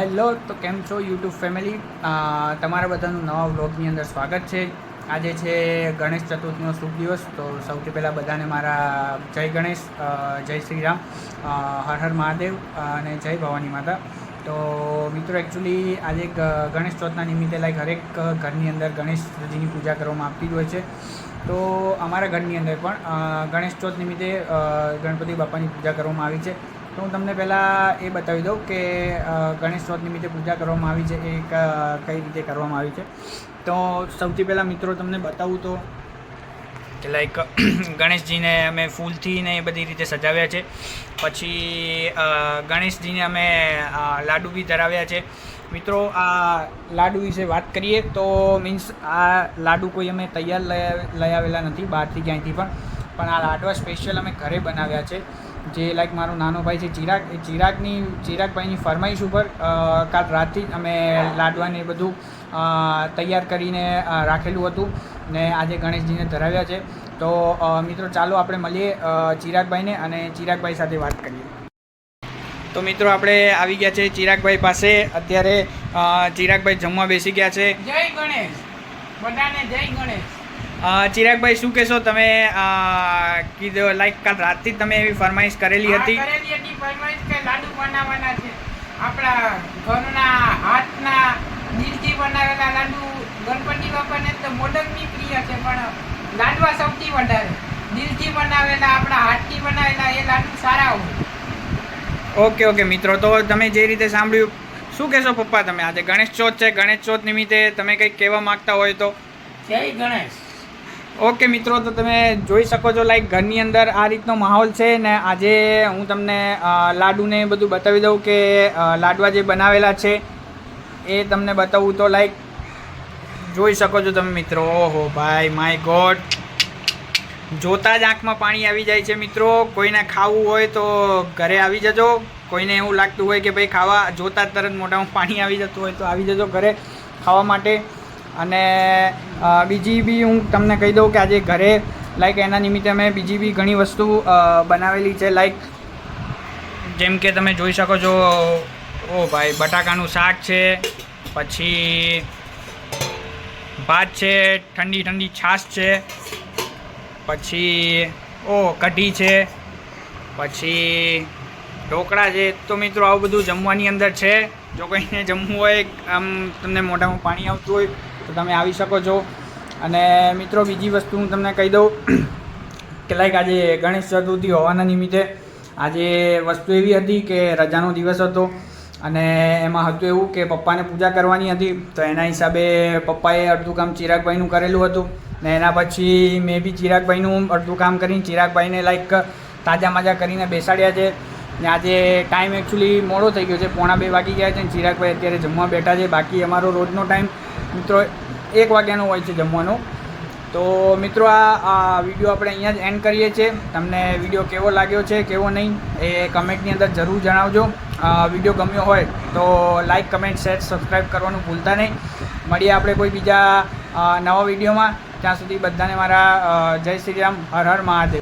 Hello, તો કેમ છો યુટ્યુબ ફેમિલી? તમારા બધાનું નવા વ્લોગની અંદર સ્વાગત છે. આજે છે ગણેશ ચતુર્થીનો શુભ દિવસ. તો સૌથી પહેલાં બધાને મારા જય ગણેશ, જય શ્રી રામ, હર હર મહાદેવ અને જય ભવાની માતા. તો મિત્રો, એકચ્યુઅલી આજે ગણેશ ચોથના નિમિત્તે હરેક ઘરની અંદર ગણેશજીની પૂજા કરવામાં આવતી જ હોય છે. તો અમારા ઘરની અંદર પણ ગણેશ ચોથ નિમિત્તે ગણપતિ બાપાની પૂજા કરવામાં આવી છે. તો હું તમને પહેલાં એ બતાવી દઉં કે ગણેશ ચોથ નિમિત્તે પૂજા કરવામાં આવી છે એ કઈ રીતે કરવામાં આવી છે. તો સૌથી પહેલાં મિત્રો તમને બતાવું તો કે ગણેશજીને અમે ફૂલથી ને એ બધી રીતે સજાવ્યા છે. પછી ગણેશજીને અમે લાડુ બી ધરાવ્યા છે. મિત્રો, આ લાડુ વિશે વાત કરીએ તો મીન્સ આ લાડુ કોઈ અમે તૈયાર લઈ આવેલા નથી બહારથી ક્યાંયથી પણ આ લાડવા સ્પેશિયલ અમે ઘરે બનાવ્યા છે. જે મારો નાનો ભાઈ છે ચિરાગ, એ ચિરાગભાઈની ફરમાઈશ ઉપર કાલ રાતથી જ અમે લાડવાને એ બધું તૈયાર કરીને રાખેલું હતું ને આજે ગણેશજીને ધરાવ્યા છે. તો મિત્રો, ચાલો આપણે મળીએ ચિરાગભાઈને અને ચિરાગભાઈ સાથે વાત કરીએ. તો મિત્રો, આપણે આવી ગયા છે ચિરાગભાઈ પાસે. અત્યારે ચિરાગભાઈ જમવા બેસી ગયા છે. જય ગણેશ બધાને, જય ગણેશ. ચિરાગભાઈ, શું કહેશો તમે? કીધું કાલ રાતથી તમે એવી ફરમાઈશ કરેલી હતી ફરમાઈશ કે લાડુ બનાવવાના છે. આપણા ઘરના હાથના દિલથી બનાવેલા લાડુ. ગણપતિ બાપાને તો મોદકની પ્રિય છે, પણ લાડવા સૌથી વધારે દિલથી બનાવેલા, આપણા હાથથી બનાવેલા એ લાડુ સારા હોય. ઓકે મિત્રો, તો તમે જે રીતે સાંભળ્યું, શું કહેશો પપ્પા તમે? આજે ગણેશ ચોથ છે, ગણેશ ચોથ નિમિત્તે તમે કંઈક કહેવા માગતા હોય તો? જય ગણેશ. ઓકે મિત્રો, તો તમે જોઈ શકો છો ઘરની અંદર આ રીતનો માહોલ છે ને. આજે હું તમને લાડુને બધું બતાવી દઉં કે લાડવા જે બનાવેલા છે એ તમને બતાવું તો જોઈ શકો છો તમે મિત્રો. ઓહો ભાઈ, માય ગોડ, જોતા જ આંખમાં પાણી આવી જાય છે મિત્રો. કોઈને ખાવું હોય તો ઘરે આવી જજો. કોઈને એવું લાગતું હોય કે ભાઈ ખાવા, જોતા જ તરત મોઢામાં પાણી આવી જતું હોય તો આવી જજો ઘરે ખાવા માટે. અને બીજી બી હું તમને કહી દઉં કે આજે ઘરે એના નિમિત્તે અમે બીજી બી ઘણી વસ્તુ બનાવેલી છે. જેમ કે તમે જોઈ શકો છો, ઓ ભાઈ, બટાકાનું શાક છે, પછી ભાત છે, ઠંડી ઠંડી છાશ છે, પછી કઢી છે, પછી ઢોકળા છે. તો મિત્રો, આવું બધું જમવાની અંદર છે. જો કોઈને જમવું હોય, આમ તમને મોઢામાં પાણી આવતું હોય તો તમે આવી શકો છો. અને મિત્રો, બીજી વસ્તુ હું તમને કહી દઉં કે આજે ગણેશ ચતુર્થી હોવાના નિમિત્તે આજે વસ્તુ એવી હતી કે રજાનો દિવસ હતો અને એમાં હતું એવું કે પપ્પાને પૂજા કરવાની હતી. તો એના હિસાબે પપ્પાએ અડધું કામ ચિરાગભાઈનું કરેલું હતું ને એના પછી મેં બી ચિરાગભાઈનું અડધું કામ કરીને ચિરાગભાઈને તાજા માજા કરીને બેસાડ્યા છે. ને આજે ટાઈમ એકચ્યુઅલી મોડો થઈ ગયો છે, 1:45 વાગી ગયા છે ને ચિરાગભાઈ અત્યારે જમવા બેઠા છે. બાકી અમારો રોજનો ટાઈમ મિત્રો 1 વાગ્યાનો હોય છે જમવાનો. તો મિત્રો, આ વિડીયો આપણે અહીંયા જ એન્ડ કરીએ છીએ. તમને વિડીયો કેવો લાગ્યો છે, કેવો નહીં, એ કમેન્ટની અંદર જરૂર જણાવજો. વિડીયો ગમ્યો હોય તો લાઈક, કમેન્ટ, શેર, સબસ્ક્રાઈબ કરવાનું ભૂલતા નહીં. મળીએ આપણે કોઈ બીજા નવા વિડીયોમાં. ત્યાં સુધી બધાને મારા જય શ્રી રામ, હર હર મહાદેવ.